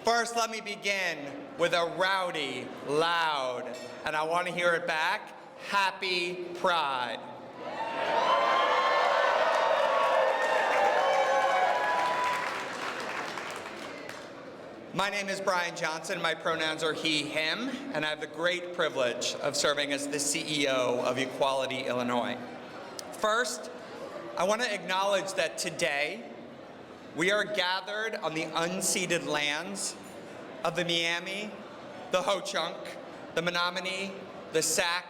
First, let me begin with a rowdy, loud, and I want to hear it back, Happy Pride. My name is Brian Johnson. My pronouns are he, him, and I have the great privilege of serving as the CEO of Equality Illinois. First, I want to acknowledge that today we are gathered on the unceded lands of the Miami, the Ho-Chunk, the Menominee, the Sac,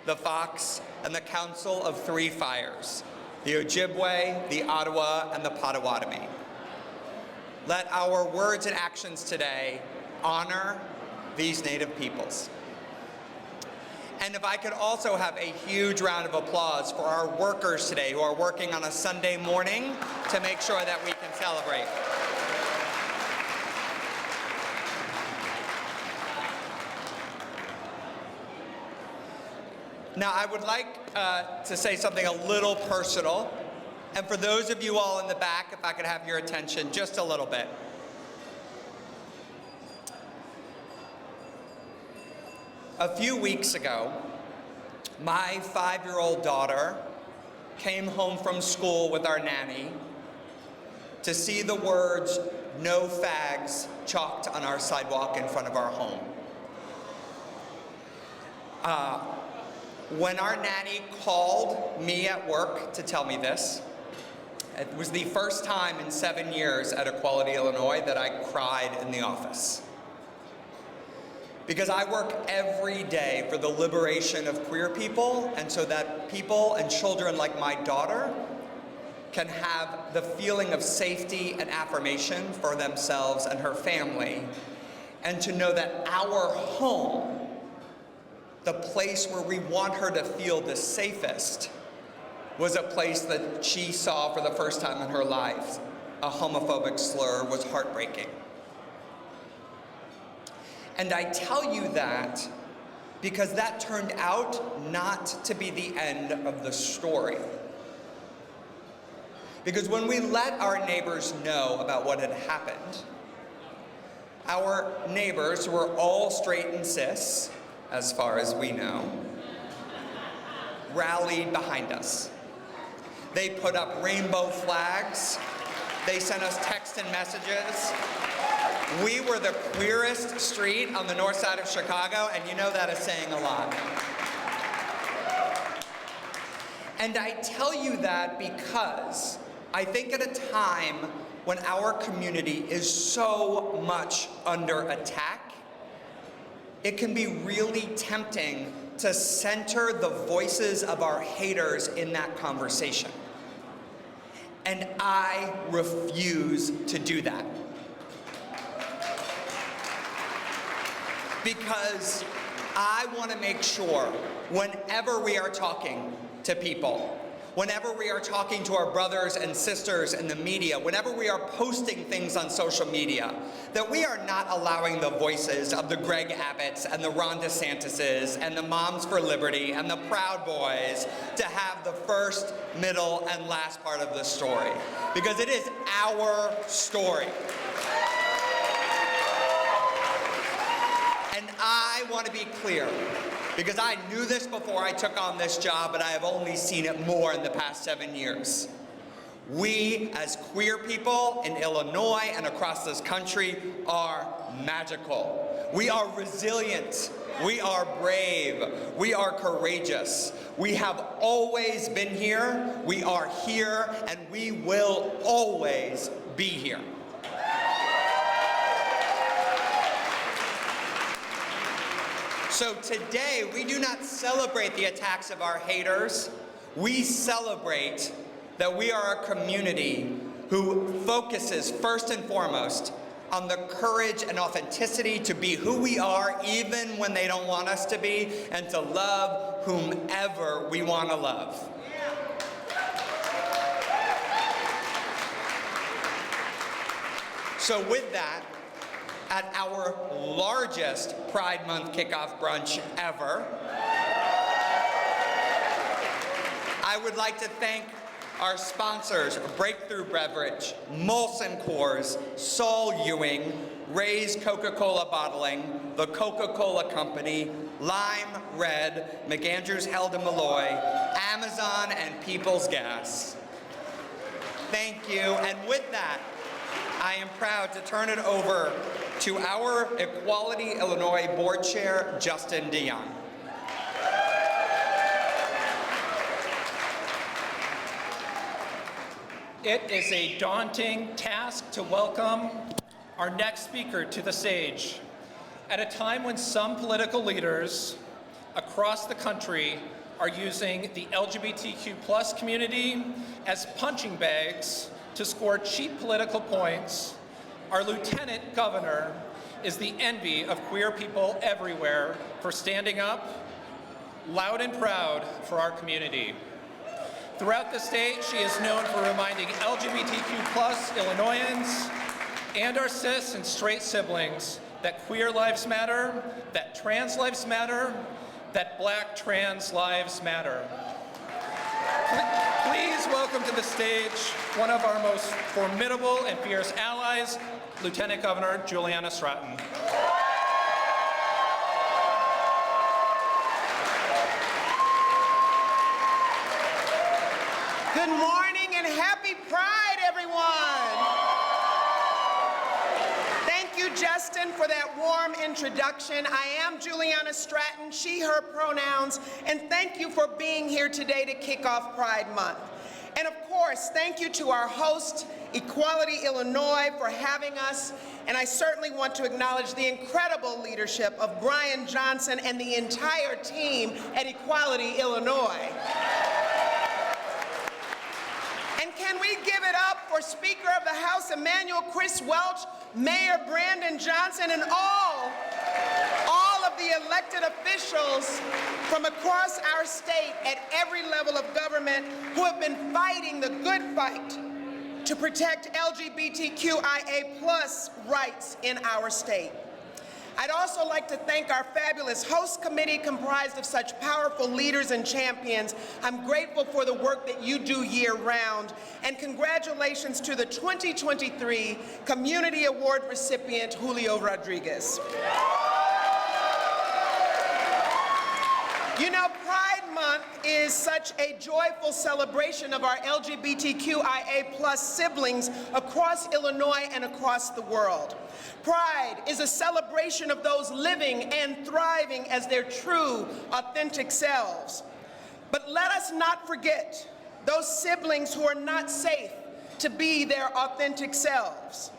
the Fox, and the Council of Three Fires, the Ojibwe, the Ottawa, and the Potawatomi. Let our words and actions today honor these Native peoples. And if I could also have a huge round of applause for our workers today who are working on a Sunday morning to make sure that we can celebrate. Now, I would like to say something a little personal. And for those of you all in the back, if I could have your attention just a little bit. A few weeks ago, my 5-year-old daughter came home from school with our nanny to see the words, "No fags," chalked on our sidewalk in front of our home. When our nanny called me at work to tell me this, it was the first time in 7 years at Equality Illinois that I cried in the office. Because I work every day for the liberation of queer people, and so that people and children like my daughter can have the feeling of safety and affirmation for themselves and her family, and to know that our home, the place where we want her to feel the safest, was a place that she saw for the first time in her life. A homophobic slur was heartbreaking. And I tell you that because that turned out not to be the end of the story. Because when we let our neighbors know about what had happened, our neighbors, who were all straight and cis, as far as we know, rallied behind us. They put up rainbow flags. They sent us text and messages. We were the queerest street on the north side of Chicago, and you know that is saying a lot. And I tell you that because I think at a time when our community is so much under attack, it can be really tempting to center the voices of our haters in that conversation. And I refuse to do that. Because I want to make sure whenever we are talking to people, whenever we are talking to our brothers and sisters in the media, whenever we are posting things on social media, that we are not allowing the voices of the Greg Abbotts and the Ron DeSantis's and the Moms for Liberty and the Proud Boys to have the first, middle, and last part of the story. Because it is our story. And I want to be clear, because I knew this before I took on this job, but I have only seen it more in the past 7 years. We, as queer people in Illinois and across this country, are magical. We are resilient. We are brave. We are courageous. We have always been here. We are here, and we will always be here. So today, we do not celebrate the attacks of our haters. We celebrate that we are a community who focuses first and foremost on the courage and authenticity to be who we are even when they don't want us to be, and to love whomever we want to love. So with that, at our largest Pride Month kickoff brunch ever, I would like to thank our sponsors, Breakthrough Beverage, Molson Coors, Sol Ewing, Ray's Coca-Cola Bottling, the Coca-Cola Company, Lime Red, McAndrews Held and Malloy, Amazon, and People's Gas. Thank you, and with that, I am proud to turn it over to our Equality Illinois Board Chair, Justin DeJong. It is a daunting task to welcome our next speaker to the stage at a time when some political leaders across the country are using the LGBTQ+ community as punching bags to score cheap political points. Our Lieutenant Governor is the envy of queer people everywhere for standing up loud and proud for our community. Throughout the state, she is known for reminding LGBTQ+ Illinoisans and our cis and straight siblings that queer lives matter, that trans lives matter, that Black trans lives matter. Please welcome to the stage one of our most formidable and fierce allies, Lieutenant Governor Juliana Stratton. Good morning and happy Pride, everyone. Thank you, Justin, for that warm introduction. I am Juliana Stratton, she, her pronouns, and thank you for being here today to kick off Pride Month. And of course, thank you to our host, Equality Illinois, for having us. And I certainly want to acknowledge the incredible leadership of Brian Johnson and the entire team at Equality Illinois. And can we give it up for Speaker of the House Emanuel Chris Welch, Mayor Brandon Johnson, and all of the elected officials from across our state at every level of government who have been fighting the good fight to protect LGBTQIA+ rights in our state. I'd also like to thank our fabulous host committee comprised of such powerful leaders and champions. I'm grateful for the work that you do year-round, and congratulations to the 2023 Community Award recipient, Julio Rodriguez. You know, Pride Month is such a joyful celebration of our LGBTQIA+ siblings across Illinois and across the world. Pride is a celebration of those living and thriving as their true, authentic selves. But let us not forget those siblings who are not safe to be their authentic selves.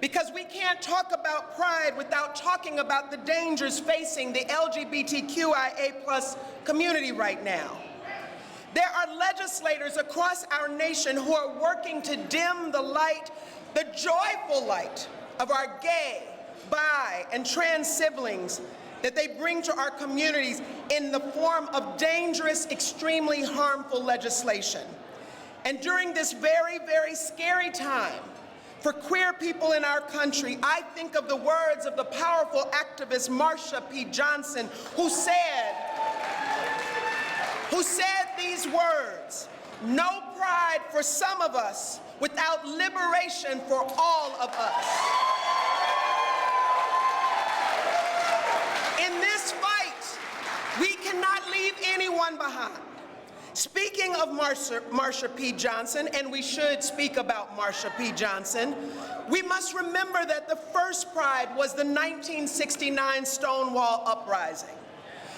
Because we can't talk about pride without talking about the dangers facing the LGBTQIA+ community right now. There are legislators across our nation who are working to dim the light, the joyful light, of our gay, bi, and trans siblings that they bring to our communities in the form of dangerous, extremely harmful legislation. And during this very, very scary time for queer people in our country, I think of the words of the powerful activist Marsha P. Johnson, who said these words: "No pride for some of us without liberation for all of us." In this fight, we cannot leave anyone behind. Speaking of Marsha P. Johnson, and we should speak about Marsha P. Johnson, we must remember that the first Pride was the 1969 Stonewall Uprising.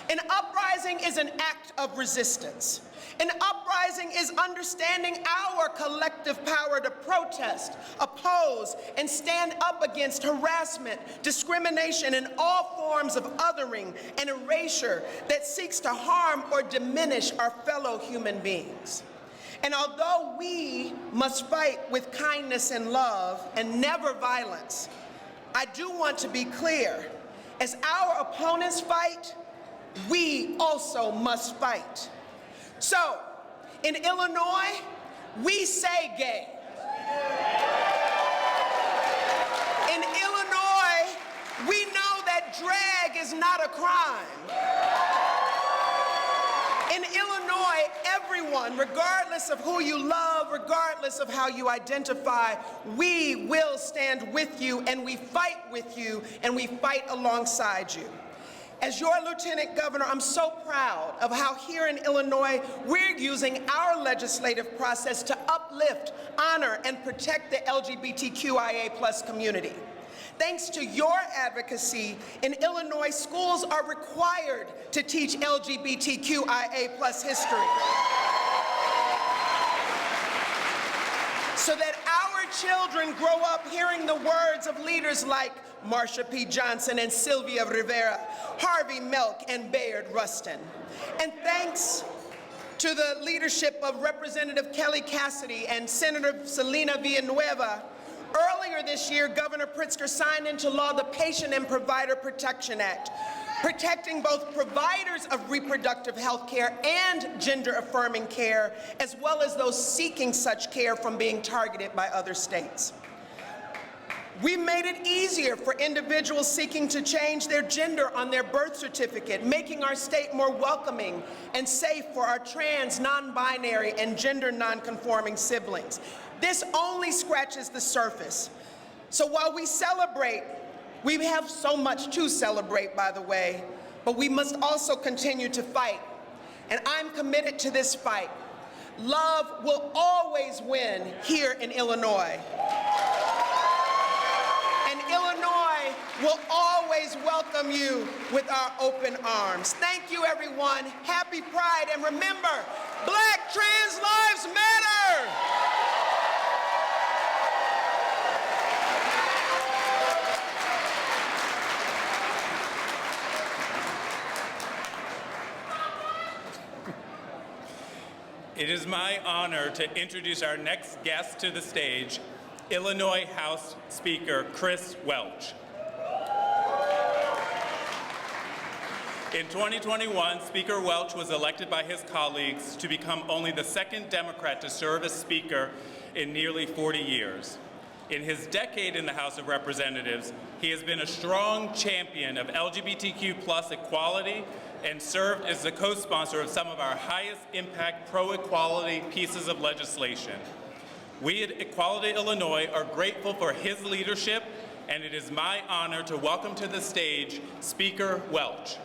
An uprising is an act of resistance. An uprising is understanding our collective power to protest, oppose, and stand up against harassment, discrimination, and all forms of othering and erasure that seeks to harm or diminish our fellow human beings. And although we must fight with kindness and love and never violence, I do want to be clear: as our opponents fight, we also must fight. So, in Illinois, we say gay. In Illinois, we know that drag is not a crime. In Illinois, everyone, regardless of who you love, regardless of how you identify, we will stand with you, and we fight with you, and we fight alongside you. As your Lieutenant Governor, I'm so proud of how here in Illinois, we're using our legislative process to uplift, honor, and protect the LGBTQIA+ community. Thanks to your advocacy, in Illinois, schools are required to teach LGBTQIA+ history, so that our children grow up hearing the words of leaders like Marsha P. Johnson and Sylvia Rivera, Harvey Milk and Bayard Rustin. And thanks to the leadership of Representative Kelly Cassidy and Senator Selena Villanueva, earlier this year, Governor Pritzker signed into law the Patient and Provider Protection Act, protecting both providers of reproductive health care and gender-affirming care, as well as those seeking such care from being targeted by other states. We made it easier for individuals seeking to change their gender on their birth certificate, making our state more welcoming and safe for our trans, non-binary, and gender non-conforming siblings. This only scratches the surface. So while we celebrate, we have so much to celebrate, by the way, but we must also continue to fight. And I'm committed to this fight. Love will always win here in Illinois. And Illinois will always welcome you with our open arms. Thank you, everyone. Happy Pride, and remember, Black trans lives matter! It is my honor to introduce our next guest to the stage, Illinois House Speaker Chris Welch. In 2021, Speaker Welch was elected by his colleagues to become only the second Democrat to serve as Speaker in nearly 40 years. In his decade in the House of Representatives, he has been a strong champion of LGBTQ+ equality and served as the co-sponsor of some of our highest impact pro-equality pieces of legislation. We at Equality Illinois are grateful for his leadership, and it is my honor to welcome to the stage Speaker Welch.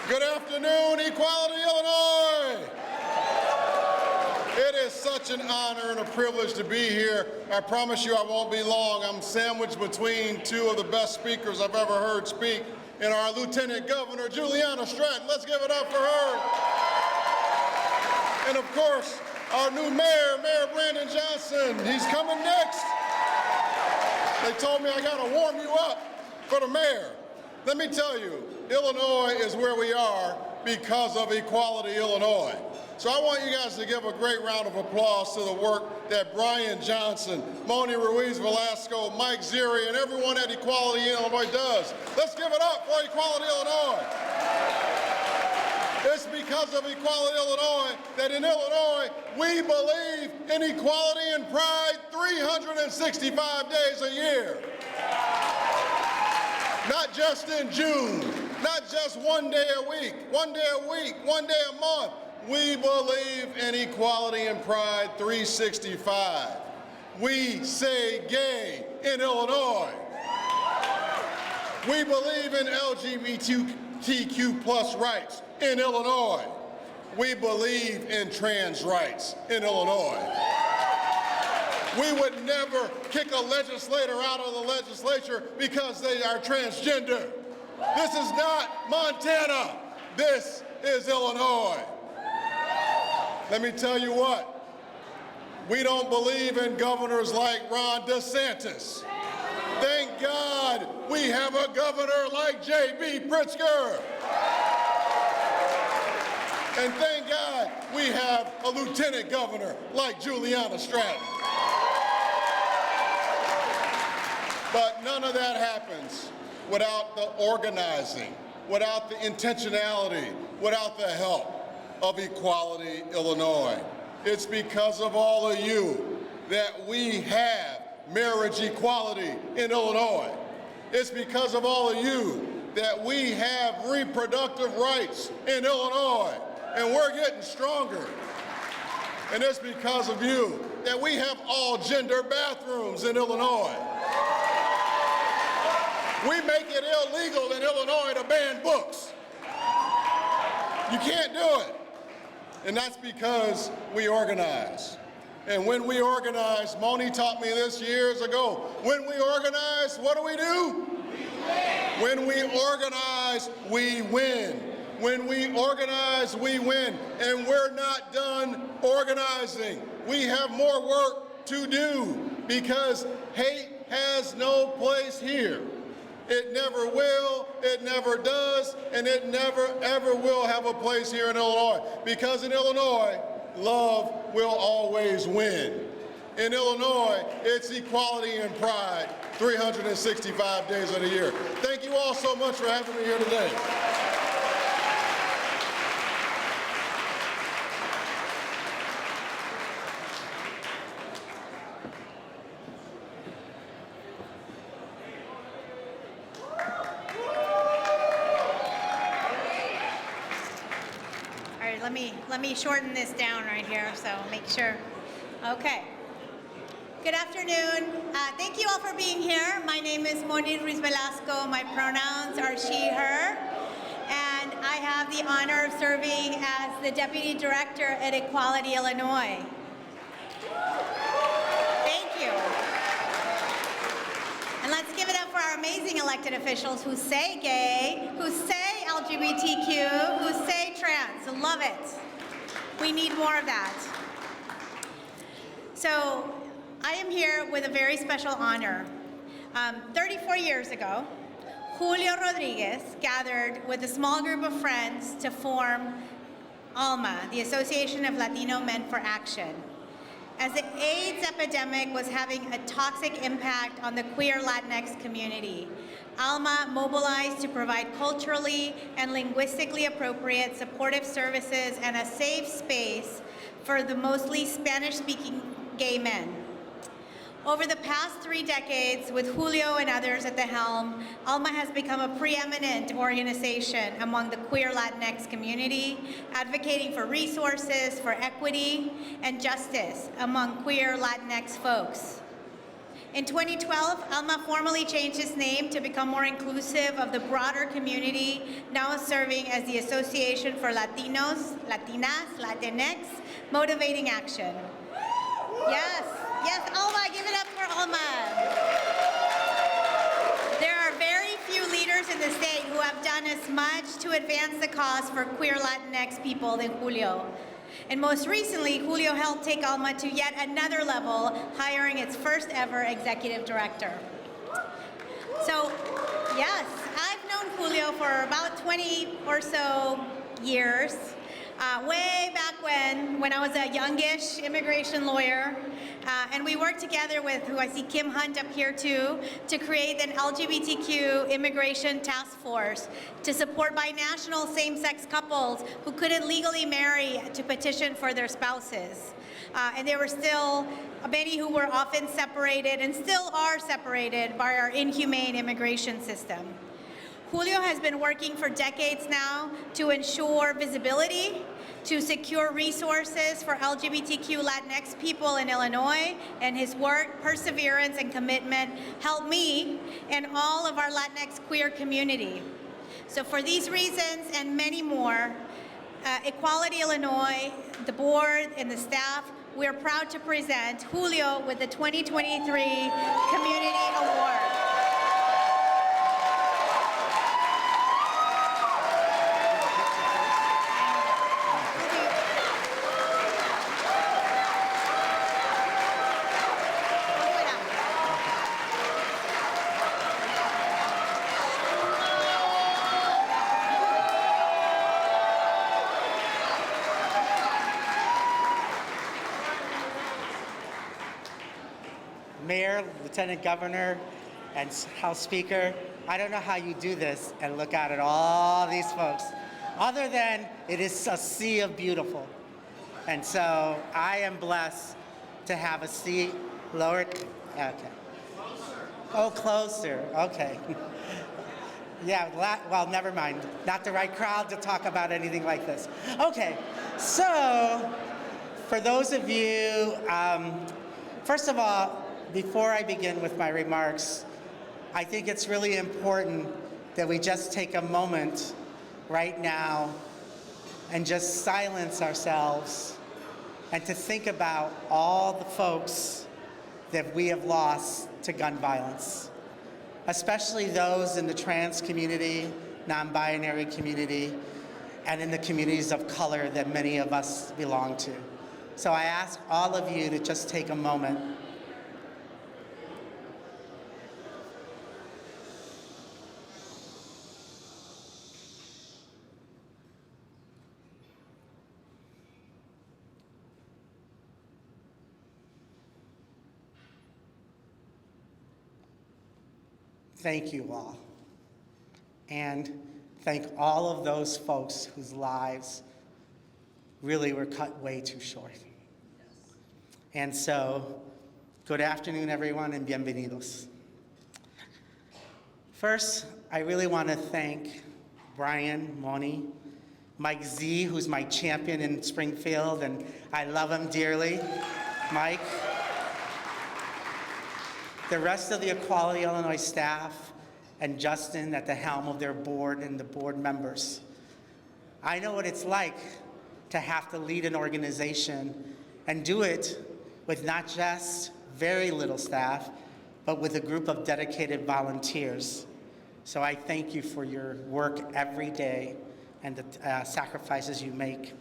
Good afternoon, Equality Illinois! It is such an honor and a privilege to be here. I promise you I won't be long. I'm sandwiched between two of the best speakers I've ever heard speak, and our Lieutenant Governor, Juliana Stratton. Let's give it up for her. And of course, our new mayor, Mayor Brandon Johnson. He's coming next. They told me I gotta warm you up for the mayor. Let me tell you, Illinois is where we are because of Equality Illinois. So I want you guys to give a great round of applause to the work that Brian Johnson, Mony, Ruiz-Velasco, Mike Zeri, and everyone at Equality Illinois does. Let's give it up for Equality Illinois. It's because of Equality Illinois that in Illinois we believe in equality and pride 365 days a year. Not just in June, not just one day a week, one day a month. We believe in equality and pride 365. We say gay in Illinois. We believe in LGBTQ+ rights in Illinois. We believe in trans rights in Illinois. We would never kick a legislator out of the legislature because they are transgender. This is not Montana. This is Illinois. Let me tell you what, we don't believe in governors like Ron DeSantis. Thank God we have a governor like J.B. Pritzker. And thank God we have a lieutenant governor like Juliana Stratton. But none of that happens without the organizing, without the intentionality, without the help of Equality Illinois. It's because of all of you that we have marriage equality in Illinois. It's because of all of you that we have reproductive rights in Illinois, and we're getting stronger. And it's because of you that we have all gender bathrooms in Illinois. We make it illegal in Illinois to ban books. You can't do it. And that's because we organize. And when we organize, Mony taught me this years ago, when we organize, what do? When we organize, we win. When we organize, we win. And we're not done organizing. We have more work to do because hate has no place here. It never will, it never does, and it never ever will have a place here in Illinois. Because in Illinois, love will always win. In Illinois, it's equality and pride 365 days of the year. Thank you all so much for having me here today. Let me shorten this down right here, so make sure. Okay. Good afternoon. Thank you all for being here. My name is Mony Ruiz-Velasco. My pronouns are she, her. And I have the honor of serving as the Deputy Director at Equality Illinois. Thank you. And let's give it up for our amazing elected officials who say gay, who say LGBTQ, who say trans. Love it. We need more of that. So I am here with a very special honor. 34 years ago, Julio Rodriguez gathered with a small group of friends to form ALMA, the Association of Latino Men for Action. As the AIDS epidemic was having a toxic impact on the queer Latinx community, ALMA mobilized to provide culturally and linguistically appropriate supportive services and a safe space for the mostly Spanish-speaking gay men. Over the past 3 decades, with Julio and others at the helm, ALMA has become a preeminent organization among the queer Latinx community, advocating for resources, for equity, and justice among queer Latinx folks. In 2012, ALMA formally changed its name to become more inclusive of the broader community, now serving as the Association for Latinos, Latinas, Latinx, Motivating Action. Yes, yes, ALMA, give it up for ALMA. There are very few leaders in the state who have done as much to advance the cause for queer Latinx people than Julio. And most recently, Julio helped take ALMA to yet another level, hiring its first ever executive director. So, yes, I've known Julio for about 20 or so years, way back when I was a youngish immigration lawyer. And we worked together with, who I see Kim Hunt up here too, to create an LGBTQ immigration task force to support binational same-sex couples who couldn't legally marry to petition for their spouses. And there were still many who were often separated and still are separated by our inhumane immigration system. Julio has been working for decades now to ensure visibility, to secure resources for LGBTQ Latinx people in Illinois, and his work, perseverance, and commitment help me and all of our Latinx queer community. So for these reasons and many more, Equality Illinois, the board, and the staff, we are proud to present Julio with the 2023 Community Award. Mayor, Lieutenant Governor, and House Speaker, I don't know how you do this and look out at all these folks, other than it is a sea of beautiful. And so I am blessed to have a seat lower. Okay. Oh, closer, okay. Yeah, well, never mind. Not the right crowd to talk about anything like this. Okay, so for those of you, first of all, before I begin with my remarks, I think it's really important that we just take a moment right now and just silence ourselves and to think about all the folks that we have lost to gun violence, especially those in the trans community, non-binary community, and in the communities of color that many of us belong to. So I ask all of you to just take a moment. Thank you all. And thank all of those folks whose lives really were cut way too short. And so, good afternoon, everyone, and bienvenidos. First, I really want to thank Brian, Mony, Mike Z, who's my champion in Springfield, and I love him dearly. Mike. The rest of the Equality Illinois staff, and Justin at the helm of their board and the board members. I know what it's like to have to lead an organization and do it with not just very little staff, but with a group of dedicated volunteers. So I thank you for your work every day and the sacrifices you make.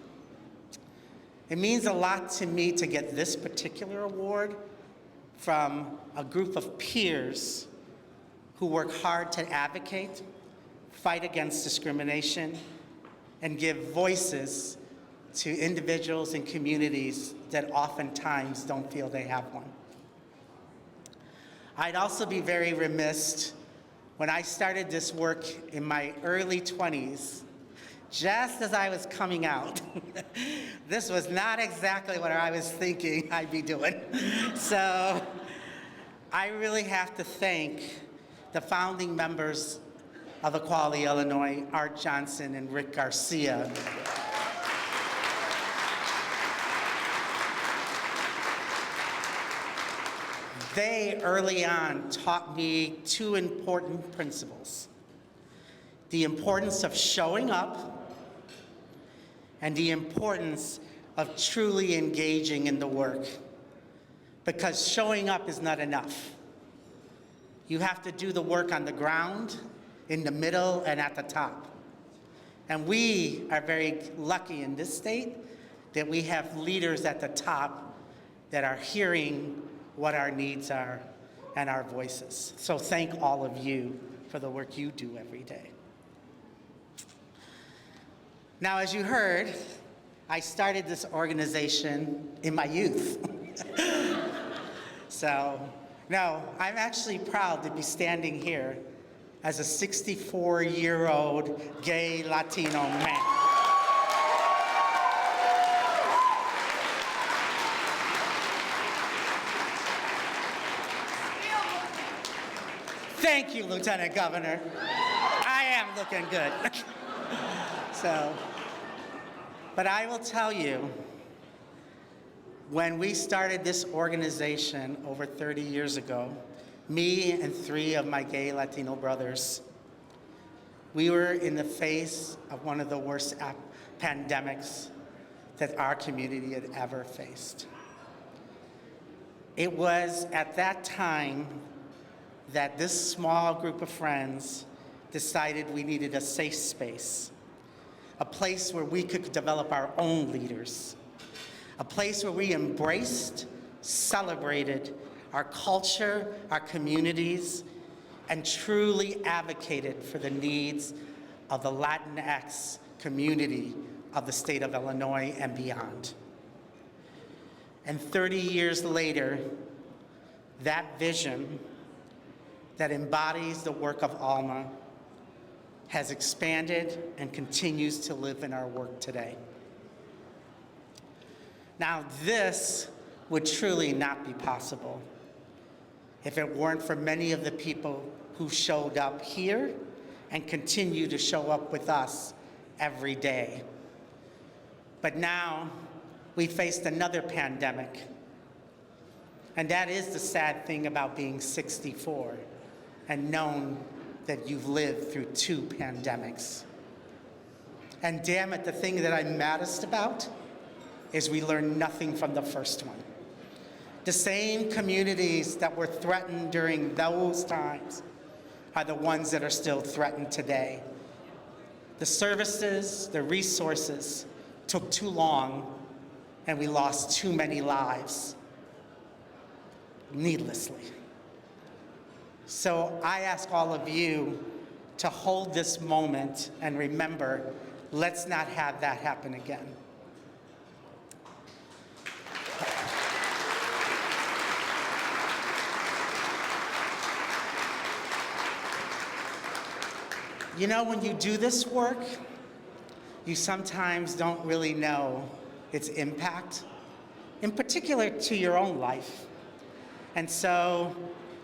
It means a lot to me to get this particular award from a group of peers who work hard to advocate, fight against discrimination, and give voices to individuals and communities that oftentimes don't feel they have one. I'd also be very remiss when I started this work in my early 20s, just as I was coming out. This was not exactly what I was thinking I'd be doing. So I really have to thank the founding members of Equality Illinois, Art Johnson and Rick Garcia. They early on taught me two important principles: the importance of showing up and the importance of truly engaging in the work. Because showing up is not enough. You have to do the work on the ground, in the middle, and at the top. And we are very lucky in this state that we have leaders at the top that are hearing what our needs are and our voices. So thank all of you for the work you do every day. Now, as you heard, I started this organization in my youth. So, no, I'm actually proud to be standing here as a 64-year-old gay Latino man. Thank you, Lieutenant Governor. I am looking good. But I will tell you, when we started this organization over 30 years ago, me and 3 of my gay Latino brothers, we were in the face of one of the worst pandemics that our community had ever faced. It was at that time that this small group of friends decided we needed a safe space, a place where we could develop our own leaders, a place where we embraced, celebrated our culture, our communities, and truly advocated for the needs of the Latinx community of the state of Illinois and beyond. And 30 years later, that vision that embodies the work of Alma has expanded and continues to live in our work today. Now, this would truly not be possible if it weren't for many of the people who showed up here and continue to show up with us every day. But now we faced another pandemic. And that is the sad thing about being 64 and known that you've lived through 2 pandemics. And damn it, the thing that I'm maddest about is we learned nothing from the first one. The same communities that were threatened during those times are the ones that are still threatened today. The services, the resources took too long, and we lost too many lives needlessly. So I ask all of you to hold this moment and remember, let's not have that happen again. You know, when you do this work, you sometimes don't really know its impact, in particular to your own life. And so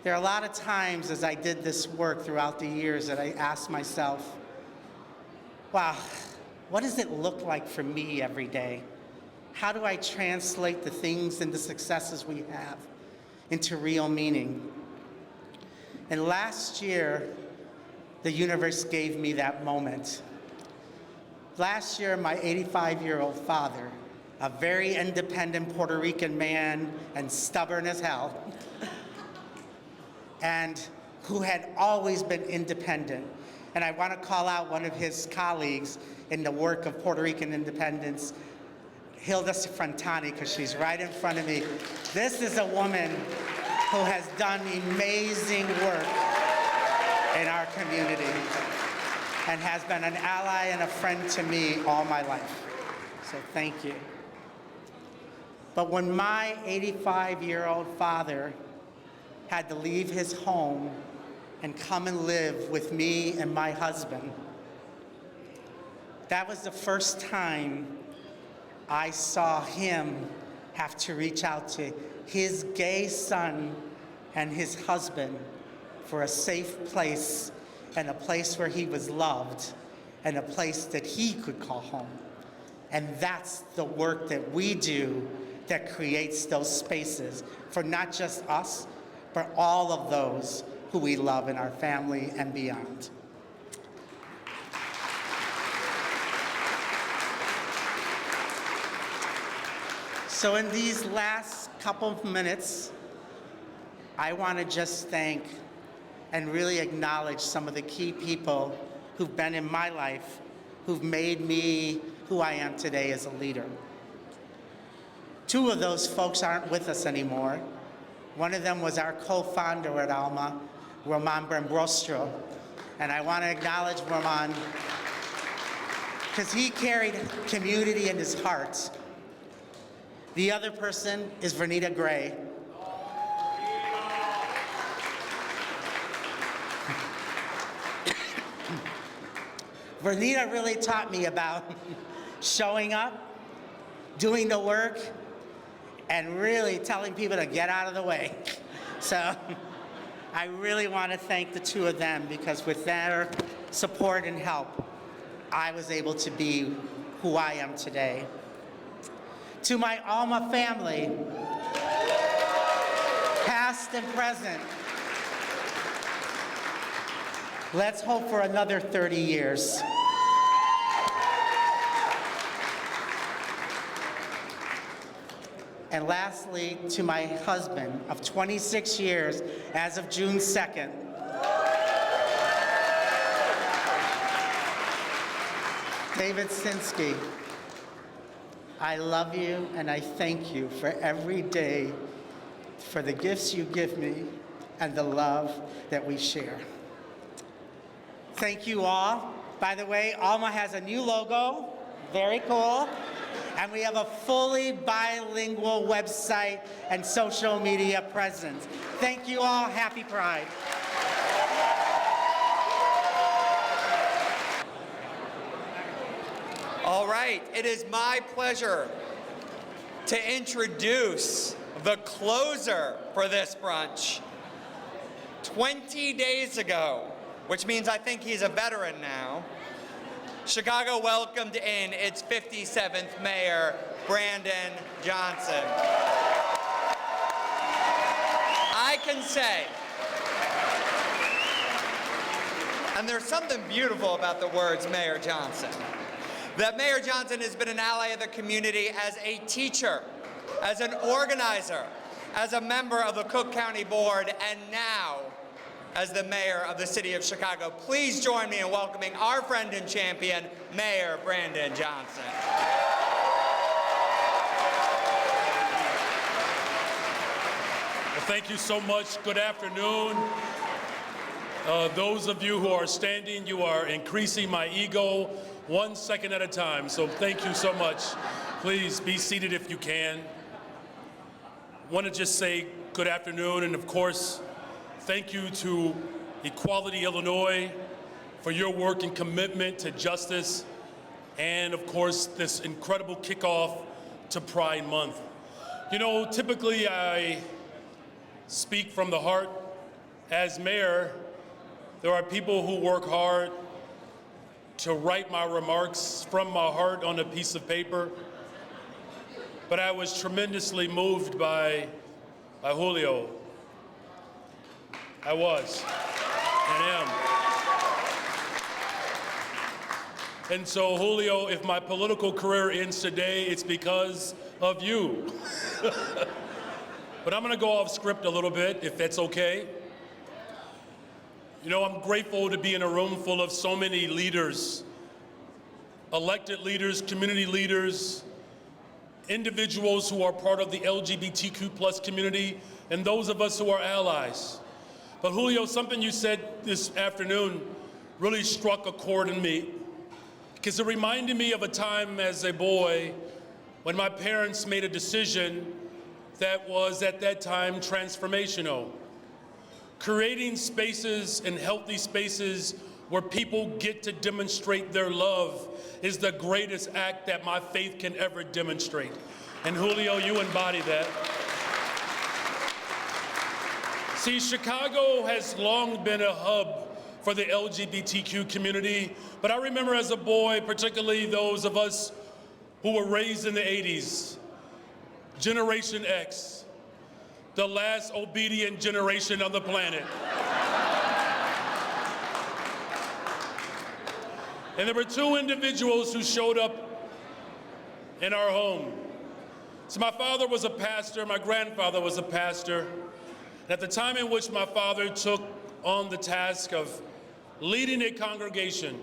there are a lot of times as I did this work throughout the years that I asked myself, wow, what does it look like for me every day? How do I translate the things and the successes we have into real meaning? And last year, the universe gave me that moment. Last year, my 85-year-old father, a very independent Puerto Rican man and stubborn as hell, and who had always been independent. And I want to call out one of his colleagues in the work of Puerto Rican independence, Hilda Frantani, because she's right in front of me. This is a woman who has done amazing work in our community and has been an ally and a friend to me all my life. So thank you. But when my 85-year-old father had to leave his home and come and live with me and my husband, that was the first time I saw him have to reach out to his gay son and his husband for a safe place and a place where he was loved and a place that he could call home. And that's the work that we do that creates those spaces for not just us, but all of those who we love in our family and beyond. So in these last couple of minutes, I want to just thank and really acknowledge some of the key people who've been in my life, who've made me who I am today as a leader. 2 of those folks aren't with us anymore. One of them was our co-founder at Alma, Roman Brembrostro. And I want to acknowledge Roman because he carried community in his heart. The other person is Vernita Gray. Vernita really taught me about showing up, doing the work, and really telling people to get out of the way. So I really want to thank the 2 of them because with their support and help, I was able to be who I am today. To my Alma family, past and present, let's hope for another 30 years. And lastly, to my husband of 26 years as of June 2nd. David Sinsky, I love you and I thank you for every day, for the gifts you give me and the love that we share. Thank you all. By the way, Alma has a new logo, very cool. And we have a fully bilingual website and social media presence. Thank you all. Happy Pride. All right, it is my pleasure to introduce the closer for this brunch, 20 days ago, which means I think he's a veteran now, Chicago welcomed in its 57th mayor, Brandon Johnson. I can say, and there's something beautiful about the words Mayor Johnson, that Mayor Johnson has been an ally of the community as a teacher, as an organizer, as a member of the Cook County Board, and now as the mayor of the city of Chicago. Please join me in welcoming our friend and champion, Mayor Brandon Johnson. Well, thank you so much. Good afternoon. Those of you who are standing, you are increasing my ego 1 second at a time, so thank you so much. Please be seated if you can. I want to just say good afternoon, and of course, thank you to Equality Illinois for your work and commitment to justice, and of course, this incredible kickoff to Pride Month. You know, typically I speak from the heart. As mayor, there are people who work hard to write my remarks from my heart on a piece of paper, but I was tremendously moved by Julio. I was, and am. And so, Julio, if my political career ends today, it's because of you. But I'm gonna go off script a little bit, if that's okay. You know, I'm grateful to be in a room full of so many leaders, elected leaders, community leaders, individuals who are part of the LGBTQ+ community, and those of us who are allies. But Julio, something you said this afternoon really struck a chord in me, because it reminded me of a time as a boy when my parents made a decision that was at that time transformational. Creating spaces and healthy spaces where people get to demonstrate their love is the greatest act that my faith can ever demonstrate. And Julio, you embody that. See, Chicago has long been a hub for the LGBTQ community, but I remember as a boy, particularly those of us who were raised in the 80s, Generation X, the last obedient generation on the planet. And there were two individuals who showed up in our home. So my father was a pastor, my grandfather was a pastor. And at the time in which my father took on the task of leading a congregation,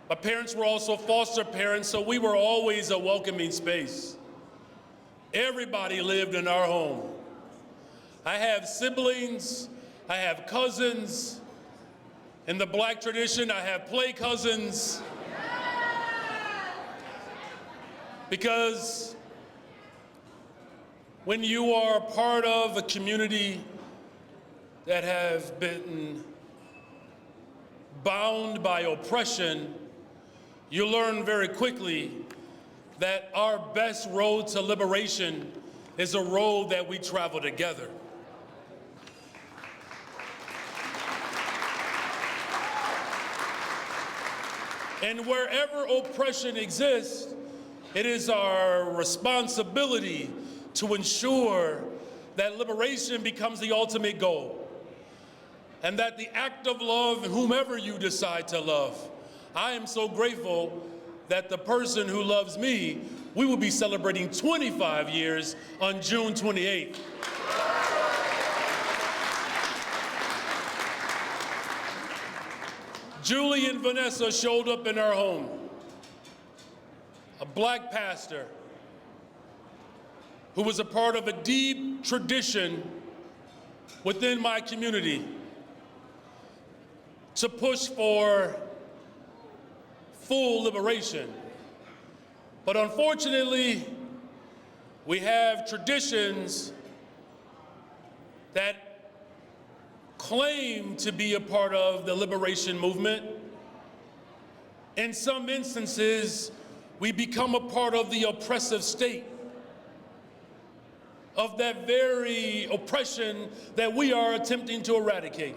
my parents were also foster parents, so we were always a welcoming space. Everybody lived in our home. I have siblings, I have cousins. In the Black tradition, I have play cousins. Because when you are part of a community that have been bound by oppression, you learn very quickly that our best road to liberation is a road that we travel together. And wherever oppression exists, it is our responsibility to ensure that liberation becomes the ultimate goal, and that the act of love, whomever you decide to love. I am so grateful that the person who loves me, we will be celebrating 25 years on June 28th. Julie and Vanessa showed up in our home, a Black pastor who was a part of a deep tradition within my community to push for full liberation. But unfortunately, we have traditions that claim to be a part of the liberation movement. In some instances, we become a part of the oppressive state. of that very oppression that we are attempting to eradicate.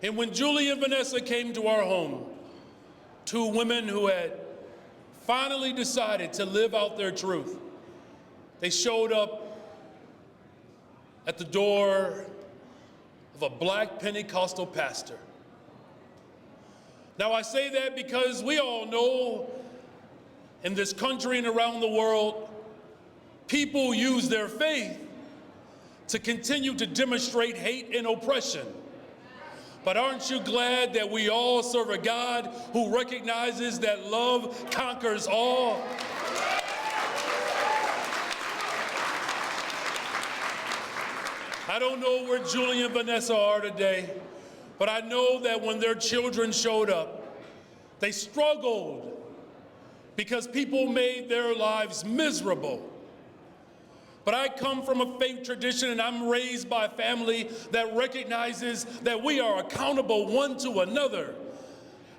And when Julie and Vanessa came to our home, two women who had finally decided to live out their truth, they showed up at the door of a black Pentecostal pastor. Now I say that because we all know in this country and around the world, people use their faith to continue to demonstrate hate and oppression. But aren't you glad that we all serve a God who recognizes that love conquers all? I don't know where Julie and Vanessa are today, but I know that when their children showed up, they struggled because people made their lives miserable. But I come from a faith tradition and I'm raised by a family that recognizes that we are accountable one to another.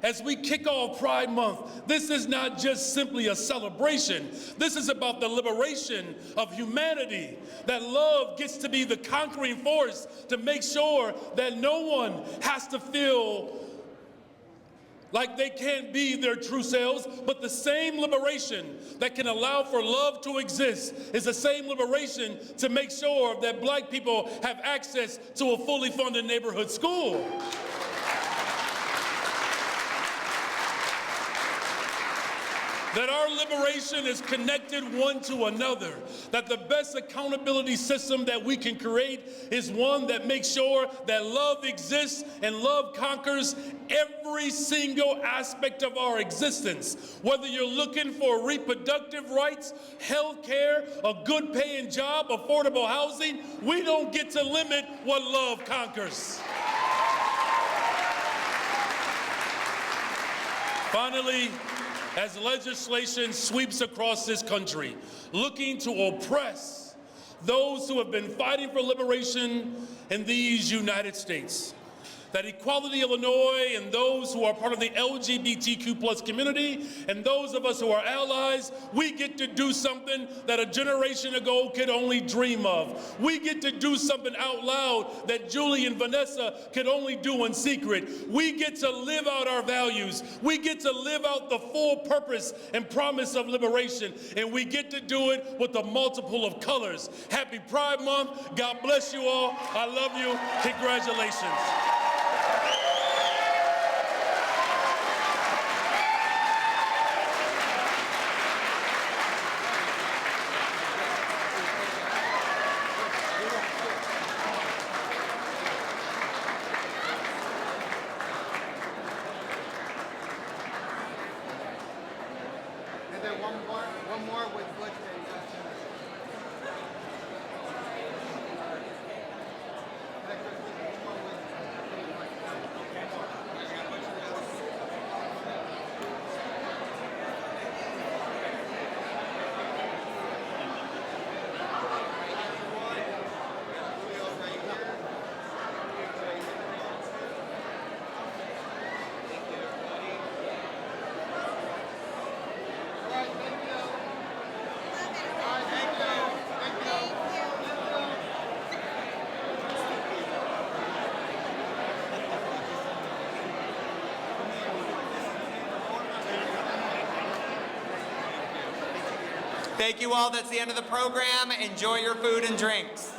As we kick off Pride Month, this is not just simply a celebration. This is about the liberation of humanity, that love gets to be the conquering force to make sure that no one has to feel like they can't be their true selves, but the same liberation that can allow for love to exist is the same liberation to make sure that black people have access to a fully funded neighborhood school. That our liberation is connected one to another, that the best accountability system that we can create is one that makes sure that love exists and love conquers every single aspect of our existence. Whether you're looking for reproductive rights, health care, a good paying job, affordable housing, we don't get to limit what love conquers. Finally, as legislation sweeps across this country, looking to oppress those who have been fighting for liberation in these United States, that Equality Illinois and those who are part of the LGBTQ+ community and those of us who are allies, we get to do something that a generation ago could only dream of. We get to do something out loud that Julie and Vanessa could only do in secret. We get to live out our values. We get to live out the full purpose and promise of liberation, and we get to do it with a multiple of colors. Happy Pride Month. God bless you all. I love you. Congratulations. One more with Welch and Thank you all. That's the end of the program. Enjoy your food and drinks.